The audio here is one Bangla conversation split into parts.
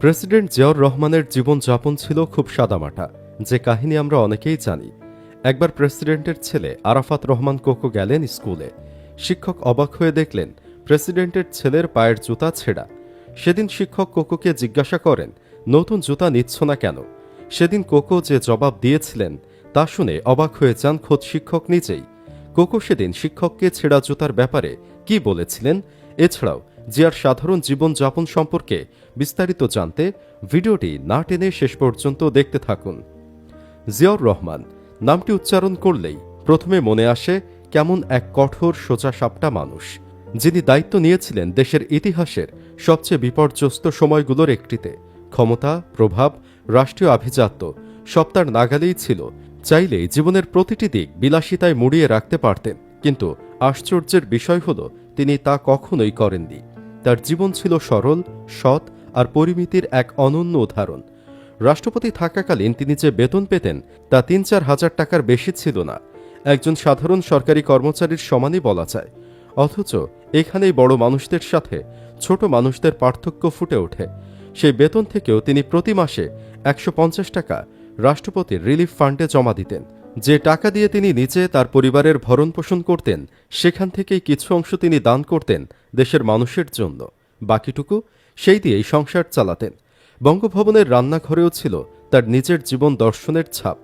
প্রেসিডেন্ট জিয়াউর রহমানের জীবনযাপন ছিল খুব সাদামাটা, যে কাহিনী আমরা অনেকেই জানি। একবার প্রেসিডেন্টের ছেলে আরাফাত রহমান কোকো গেলেন স্কুলে। শিক্ষক অবাক হয়ে দেখলেন প্রেসিডেন্টের ছেলের পায়ের জুতা ছেঁড়া। সেদিন শিক্ষক কোকোকে জিজ্ঞাসা করেন, নতুন জুতা নিচ্ছ না কেন? সেদিন কোকো যে জবাব দিয়েছিলেন তা শুনে অবাক হয়ে যান খোদ শিক্ষক নিজেই। কোকো সেদিন শিক্ষককে ছেঁড়া জুতার ব্যাপারে কি বলেছিলেন, এছাড়াও জিয়ার সাধারণ জীবনযাপন সম্পর্কে বিস্তারিত জানতে ভিডিওটি না টেনে শেষ পর্যন্ত দেখতে থাকুন। জিয়াউর রহমান নামটি উচ্চারণ করলেই প্রথমে মনে আসে কেমন এক কঠোর সোজাসাপটা মানুষ, যিনি দায়িত্ব নিয়েছিলেন দেশের ইতিহাসের সবচেয়ে বিপর্যস্ত সময়গুলোর একটিতে। ক্ষমতা, প্রভাব, রাষ্ট্রীয় আভিজাত্য সব তার নাগালেই ছিল। চাইলেই জীবনের প্রতিটি দিক বিলাসিতায় মুড়িয়ে রাখতে পারতেন, কিন্তু আশ্চর্যের বিষয় হল তিনি তা কখনোই করেননি। তার জীবন ছিল সরল, সৎ আর পরিমিতির এক অনন্য উদাহরণ। রাষ্ট্রপতি থাকাকালীন তিনি যে বেতন পেতেন তা ৩-৪ হাজার টাকার বেশি ছিল না, একজন সাধারণ সরকারি কর্মচারীর সমানই বলা যায়। অথচ এখানেই বড় মানুষদের সাথে ছোট মানুষদের পার্থক্য ফুটে ওঠে। সেই বেতন থেকেও তিনি প্রতি মাসে ১৫০ টাকা রাষ্ট্রপতির রিলিফ ফান্ডে জমা দিতেন। যে টাকা দিয়ে তিনি নিজে তার পরিবারের ভরণপোষণ করতেন, সেখান থেকেই কিছু অংশ তিনি দান করতেন দেশের মানুষের জন্য। বাকিটুকু সেই দিয়েই সংসার চালাতেন। বঙ্গভবনের রান্নাঘরেও ছিল তার নিজের জীবন দর্শনের ছাপ।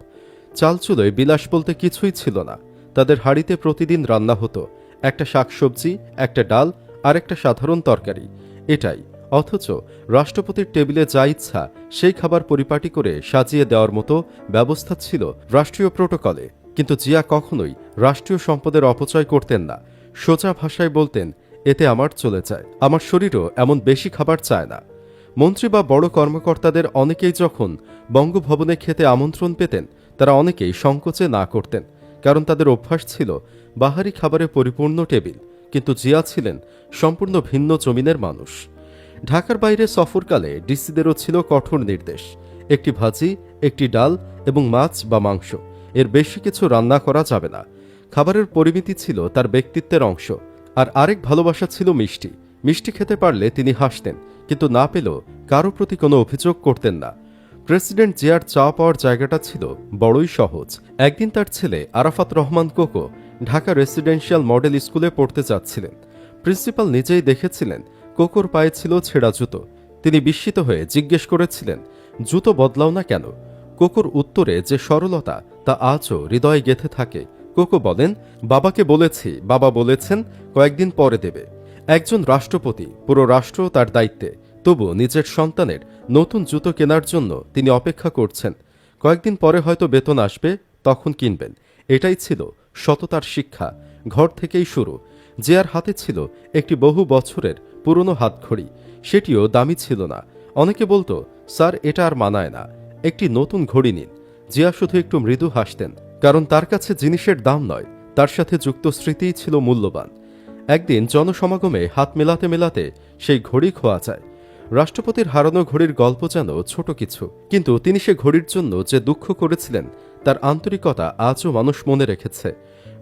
চালচুলোয় বিলাস বলতে কিছুই ছিল না। তাদের হাঁড়িতে প্রতিদিন রান্না হতো একটা শাকসবজি, একটা ডাল আর একটা সাধারণ তরকারি, এটাই। অথচ রাষ্ট্রপতির টেবিলে যা ইচ্ছা সেই খাবার পরিপাটি করে সাজিয়ে দেওয়ার মতো ব্যবস্থা ছিল রাষ্ট্রীয় প্রোটোকলে। কিন্তু জিয়া কখনোই রাষ্ট্রীয় সম্পদের অপচয় করতেন না। সোজা ভাষায় বলতেন, এতে আমার চলে যায়, আমার শরীরও এমন বেশি খাবার চায় না। মন্ত্রী বা বড় কর্মকর্তাদের অনেকেই যখন বঙ্গভবনে খেতে আমন্ত্রণ পেতেন, তারা অনেকেই সংকোচে না করতেন, কারণ তাদের অভ্যাস ছিল বাহারি খাবারে পরিপূর্ণ টেবিল। কিন্তু জিয়া ছিলেন সম্পূর্ণ ভিন্ন জমিনের মানুষ। ঢাকার বাইরে সফরকালে ডিসিদেরও ছিল কঠোর নির্দেশ, একটি ভাজি, একটি ডাল এবং মাছ বা মাংস, এর বেশি কিছু রান্না করা যাবে না। খাবারের পরিমিতি ছিল তার ব্যক্তিত্বের অংশ। আর আরেক ভালোবাসা ছিল মিষ্টি। মিষ্টি খেতে পারলে তিনি হাসতেন, কিন্তু না পেলেও কারো প্রতি কোনো অভিযোগ করতেন না। প্রেসিডেন্ট জিয়ার চা পাওয়ার জায়গাটা ছিল বড়ই সহজ। একদিন তার ছেলে Arafat Rahman cocoa Dhaka residential model স্কুলে পড়তে যাচ্ছিলেন। প্রিন্সিপাল নিজেই দেখেছিলেন কোকোর পায়ে ছিল ছেঁড়া জুতো। তিনি বিস্মিত হয়ে জিজ্ঞেস করেছিলেন, জুতো বদলাও না কেন? কোকোর উত্তরে যে সরলতা, তা আজও হৃদয়ে গেঁথে থাকে। কোকো বলেন, বাবাকে বলেছি, বাবা বলেছেন কয়েকদিন পরে দেবে। একজন রাষ্ট্রপতি, পুরো রাষ্ট্র তার দায়িত্বে, তবু নিজের সন্তানের নতুন জুতো কেনার জন্য তিনি অপেক্ষা করছেন। কয়েকদিন পরে হয়তো বেতন আসবে, তখন কিনবেন। এটাই ছিল সততার শিক্ষা। ঘর থেকেই শুরু। জিয়ার হাতে ছিল একটি বহু বছরের পুরনো হাতঘড়ি, সেটিও দামি ছিল না। অনেকে বলতো, স্যার এটা আর মানায় না, একটি নতুন ঘড়ি নিন। জিয়া শুধু একটু মৃদু হাসতেন, কারণ তার কাছে জিনিসের দাম নয়, তার সাথে যুক্ত স্মৃতিই ছিল মূল্যবান। একদিন জনসমাগমে হাত মেলাতে মেলাতে সেই ঘড়ি খোয়া যায়। রাষ্ট্রপতির হারানো ঘড়ির গল্প যেন ছোট কিছু, কিন্তু তিনি সে ঘড়ির জন্য যে দুঃখ করেছিলেন তার আন্তরিকতা আজও মানুষ মনে রেখেছে।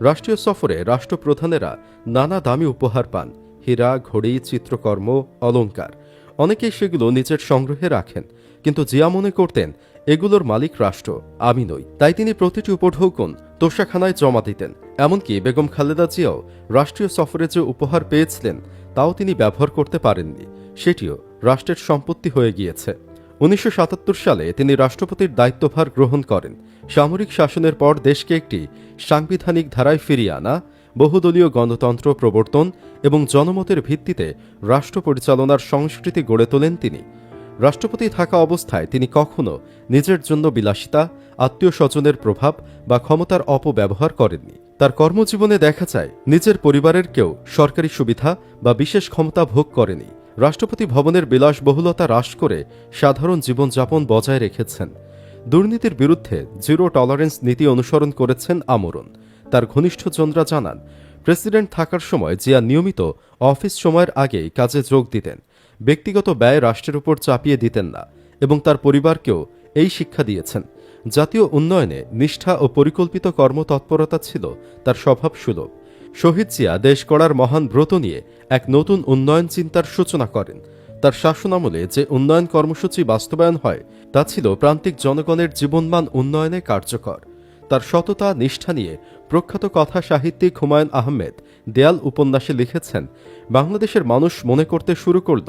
রাষ্ট্রীয় সফরে রাষ্ট্রপ্রধানেরা নানা দামি উপহার পান, হীরা, ঘড়ি, চিত্রকর্ম, অলংকার। অনেকেই সেগুলো নিজের সংগ্রহে রাখেন, কিন্তু জিয়া মনে করতেন এগুলোর মালিক রাষ্ট্র, আমি নই। তাই তিনি প্রতিটি উপঢৌকন তোষাখানায় জমা দিতেন। এমনকি বেগম খালেদা জিয়াও রাষ্ট্রীয় সফরে যে উপহার পেয়েছিলেন তাও তিনি ব্যবহার করতে পারেননি, সেটিও রাষ্ট্রের সম্পত্তি হয়ে গিয়েছে। ১৯৭৭ সালে তিনি রাষ্ট্রপতির দায়িত্বভার গ্রহণ করেন। সামরিক শাসনের পর দেশকে একটি সাংবিধানিক ধারায় ফিরিয়ে আনা, বহুদলীয় গণতন্ত্র প্রবর্তন এবং জনমতের ভিত্তিতে রাষ্ট্র পরিচালনার সংস্কৃতি গড়ে তোলেন তিনি। রাষ্ট্রপতি থাকা অবস্থায় তিনি কখনো নিজের জন্য বিলাসিতা, আত্মীয় স্বজনের প্রভাব বা ক্ষমতার অপব্যবহার করেননি। তার কর্মজীবনে দেখা যায় নিজের পরিবারের কেউ সরকারি সুবিধা বা বিশেষ ক্ষমতা ভোগ করেনি। রাষ্ট্রপতি ভবনের বিলাসবহুলতা হ্রাস করে সাধারণ জীবনযাপন বজায় রেখেছেন। দুর্নীতির বিরুদ্ধে জিরো টলারেন্স নীতি অনুসরণ করেছেন আমরণ। তার ঘনিষ্ঠজনরা জানান, প্রেসিডেন্ট থাকার সময় জিয়া নিয়মিত অফিস সময়ের আগেই কাজে যোগ দিতেন। ব্যক্তিগত ব্যয় রাষ্ট্রের উপর চাপিয়ে দিতেন না এবং তার পরিবারকেও এই শিক্ষা দিয়েছেন। জাতীয় উন্নয়নে নিষ্ঠা ও পরিকল্পিত কর্মতৎপরতা ছিল তার স্বভাবসুলভ। শহীদ জিয়া দেশ গড়ার মহান ব্রত নিয়ে এক নতুন উন্নয়ন চিন্তার সূচনা করেন। তার শাসনামলে যে উন্নয়ন কর্মসূচি বাস্তবায়ন হয় তা ছিল প্রান্তিক জনগণের জীবনমান উন্নয়নে কার্যকর। তার সততা নিষ্ঠা নিয়ে প্রখ্যাত কথা সাহিত্যিক হুমায়ুন আহমেদ দেয়াল উপন্যাসে লিখেছেন, বাংলাদেশের মানুষ মনে করতে শুরু করল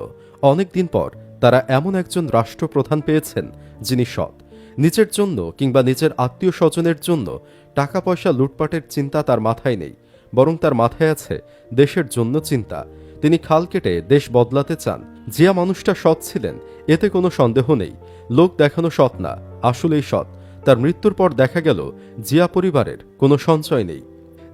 অনেক দিন পর তারা এমন একজন রাষ্ট্রপ্রধান পেয়েছেন যিনি সৎ। নিজের জন্য কিংবা নিজের আত্মীয় স্বজনের জন্য টাকা পয়সা লুটপাটের চিন্তা তার মাথায় নেই, বরং তার মাথায় আছে দেশের জন্য চিন্তা। তিনি খাল কেটে দেশ বদলাতে চান। জিয়া মানুষটা সৎ ছিলেন, এতে কোনো সন্দেহ নেই। লোক দেখানো সৎ না, আসলেই সৎ। তার মৃত্যুর পর দেখা গেল জিয়া পরিবারের কোনো সঞ্চয় নেই।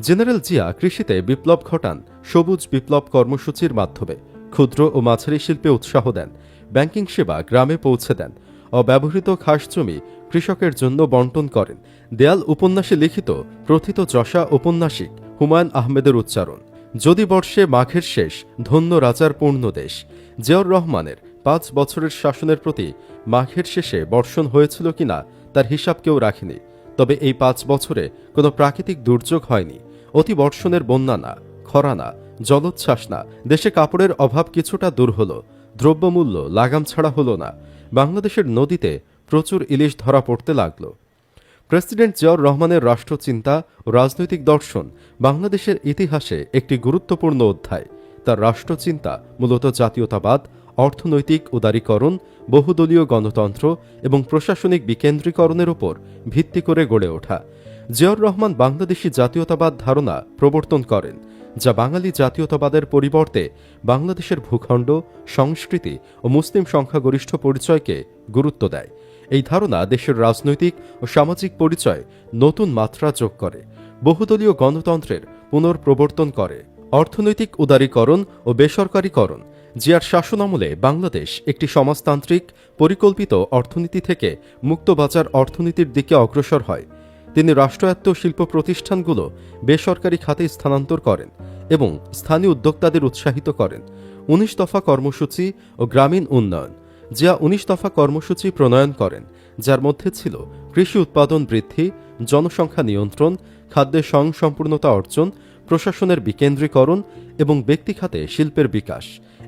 জেনারেল জিয়া কৃষিতে বিপ্লব ঘটান সবুজ বিপ্লব কর্মসূচির মাধ্যমে। ক্ষুদ্র ও মাঝারি শিল্পে উৎসাহ দেন, ব্যাংকিং সেবা গ্রামে পৌঁছে দেন, অব্যবহৃত খাস জমি কৃষকের জন্য বন্টন করেন। দেয়াল উপন্যাসে লিখিত প্রথিতযশা ঔপন্যাসিক হুমায়ুন আহমেদের উচ্চারণ, যদি বর্ষে মাঘের শেষ ধন্য রাজার পূর্ণ দেশ। জিয়াউর রহমানের 5 বছরের শাসনের প্রতি মাঘের শেষে বর্ষণ হয়েছিল কিনা তার হিসাব কেউ রাখেনি। তবে এই 5 বছরে কোনো প্রাকৃতিক দুর্যোগ হয়নি। অতি বর্ষণের বন্যা না, খরা না, জলোচ্ছ্বাস না। দেশে কাপড়ের অভাব কিছুটা দূর হলো, দ্রব্যমূল্য লাগাম ছাড়া হলো না। বাংলাদেশের নদীতে প্রচুর ইলিশ ধরা পড়তে লাগল। প্রেসিডেন্ট জিয়াউর রহমানের রাষ্ট্রচিন্তা ও রাজনৈতিক দর্শন বাংলাদেশের ইতিহাসে একটি গুরুত্বপূর্ণ অধ্যায়। তার রাষ্ট্রচিন্তা মূলত জাতীয়তাবাদ, অর্থনৈতিক উদারীকরণ, বহুদলীয় গণতন্ত্র এবং প্রশাসনিক বিকেন্দ্রীকরণের উপর ভিত্তি করে গড়ে ওঠা। জিয়াউর রহমান বাংলাদেশি জাতীয়তাবাদ ধারণা প্রবর্তন করেন, যা বাঙালি জাতীয়তাবাদের পরিবর্তে বাংলাদেশের ভূখণ্ড, সংস্কৃতি ও মুসলিম সংখ্যাগরিষ্ঠ পরিচয়কে গুরুত্ব দেয়। এই ধারণা দেশের রাজনৈতিক ও সামাজিক পরিচয় নতুন মাত্রা যোগ করে, বহুদলীয় গণতন্ত্রের পুনর্প্রবর্তন করে। অর্থনৈতিক উদারীকরণ ও বেসরকারীকরণ। জিয়ার শাসনামলে বাংলাদেশ একটি সমাজতান্ত্রিক পরিকল্পিত অর্থনীতি থেকে মুক্তবাজার অর্থনীতির দিকে অগ্রসর হয়। তিনি রাষ্ট্রায়ত্ত শিল্প প্রতিষ্ঠানগুলো বেসরকারি খাতে স্থানান্তর করেন এবং স্থানীয় উদ্যোক্তাদের উৎসাহিত করেন। 19 দফা কর্মসূচি ও গ্রামীণ উন্নয়ন। জিয়া 19 দফা কর্মসূচি প্রণয়ন করেন, যার মধ্যে ছিল কৃষি উৎপাদন বৃদ্ধি, জনসংখ্যা নিয়ন্ত্রণ, খাদ্যে স্বয়ংসম্পূর্ণতা অর্জন, প্রশাসনের বিকেন্দ্রীকরণ এবং ব্যক্তিখাতে শিল্পের বিকাশ।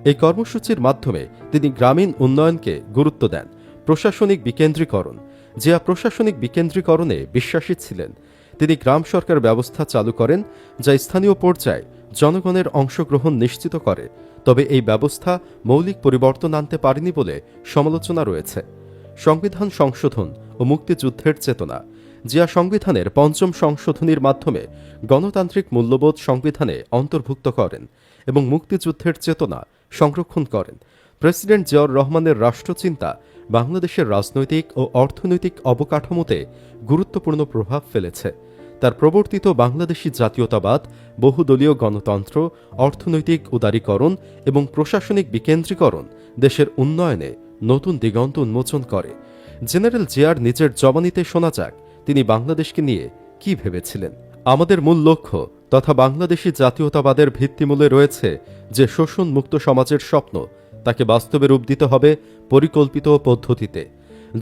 এই কর্মসূচির মাধ্যমে তিনি গ্রামীণ উন্নয়নকে গুরুত্ব দেন। প্রশাসনিক বিকেন্দ্রীকরণ। জিয়া প্রশাসনিক বিকেন্দ্রীকরণে বিশ্বাসী ছিলেন। তিনি গ্রাম সরকার ব্যবস্থা চালু করেন, যা স্থানীয় পর্যায়ে জনগণের অংশগ্রহণ নিশ্চিত করে। তবে এই ব্যবস্থা মৌলিক পরিবর্তন আনতে পারেনি বলে সমালোচনা রয়েছে। সংবিধান সংশোধন ও মুক্তিযুদ্ধের চেতনা। জিয়া সংবিধানের 5ম সংশোধনীর মাধ্যমে গণতান্ত্রিক মূল্যবোধ সংবিধানে অন্তর্ভুক্ত করেন এবং মুক্তিযুদ্ধের চেতনা সংরক্ষণ করেন। প্রেসিডেন্ট জিয়াউর রহমানের রাষ্ট্রচিন্তা বাংলাদেশের রাজনৈতিক ও অর্থনৈতিক অবকাঠামোতে গুরুত্বপূর্ণ প্রভাব ফেলেছে। তার প্রবর্তিত বাংলাদেশি জাতীয়তাবাদ, বহুদলীয় গণতন্ত্র, অর্থনৈতিক উদারীকরণ এবং প্রশাসনিক বিকেন্দ্রীকরণ দেশের উন্নয়নে নতুন দিগন্ত উন্মোচন করে। জেনারেল জিয়ার নিজের জবানিতে শোনা যাক তিনি বাংলাদেশকে নিয়ে কি ভেবেছিলেন। আমাদের মূল লক্ষ্য তথা বাংলাদেশি জাতীয়তাবাদের ভিত্তিমূলে রয়েছে যে শোষণ মুক্ত সমাজের স্বপ্ন, তাকে বাস্তবে রূপ দিতে হবে পরিকল্পিত পদ্ধতিতে,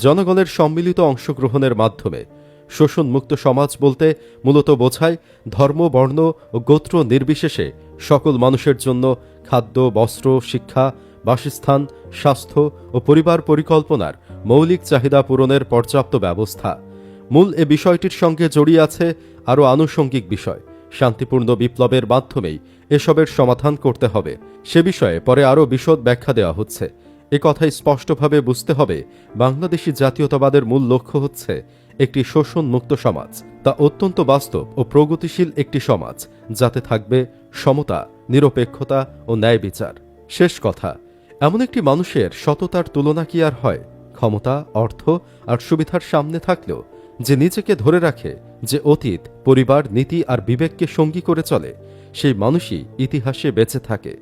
জনগণের সম্মিলিত অংশগ্রহণের মাধ্যমে। শোষণ মুক্ত সমাজ বলতে মূলত বোঝায় ধর্ম, বর্ণ ও গোত্র নির্বিশেষে সকল মানুষের জন্য খাদ্য, বস্ত্র, শিক্ষা, বাসস্থান, স্বাস্থ্য ও পরিবার পরিকল্পনার মৌলিক চাহিদা পূরণের পর্যাপ্ত ব্যবস্থা। মূল এ বিষয়টির সঙ্গে জড়িয়ে আছে আরও আনুষঙ্গিক বিষয়। শান্তিপূর্ণ বিপ্লবের মাধ্যমেই এসবের সমাধান করতে হবে। সে বিষয়ে পরে আরও বিশদ ব্যাখ্যা দেওয়া হচ্ছে। এ কথাই স্পষ্টভাবে বুঝতে হবে, বাংলাদেশি জাতীয়তাবাদের মূল লক্ষ্য হচ্ছে একটি শোষণ মুক্ত সমাজ, তা অত্যন্ত বাস্তব ও প্রগতিশীল একটি সমাজ, যাতে থাকবে সমতা, নিরপেক্ষতা ও ন্যায় বিচার। শেষ কথা, এমন একটি মানুষের সততার তুলনা কি আর হয়? ক্ষমতা, অর্থ আর সুবিধার সামনে থাকলেও যে নিজেকে ধরে রাখে, যে অতীত, পরিবার, নীতি আর বিবেককে সঙ্গী করে চলে, সেই মানুষই ইতিহাসে বেঁচে থাকে।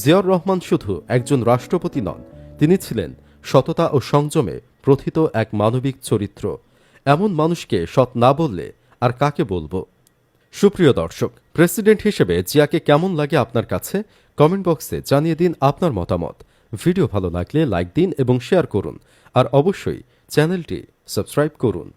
জিয়াউর রহমান শুধু একজন রাষ্ট্রপতি নন, তিনি ছিলেন সততা ও সংযমে প্রথিত এক মানবিক চরিত্র। এমন মানুষকে সৎ না বললে আর কাকে বলবো? সুপ্রিয় দর্শক, প্রেসিডেন্ট হিসেবে জিয়াকে কেমন লাগে আপনার কাছে? কমেন্ট বক্সে জানিয়ে দিন আপনার মতামত। ভিডিও ভালো লাগলে লাইক দিন এবং শেয়ার করুন, আর অবশ্যই চ্যানেলটি সাবস্ক্রাইব করুন।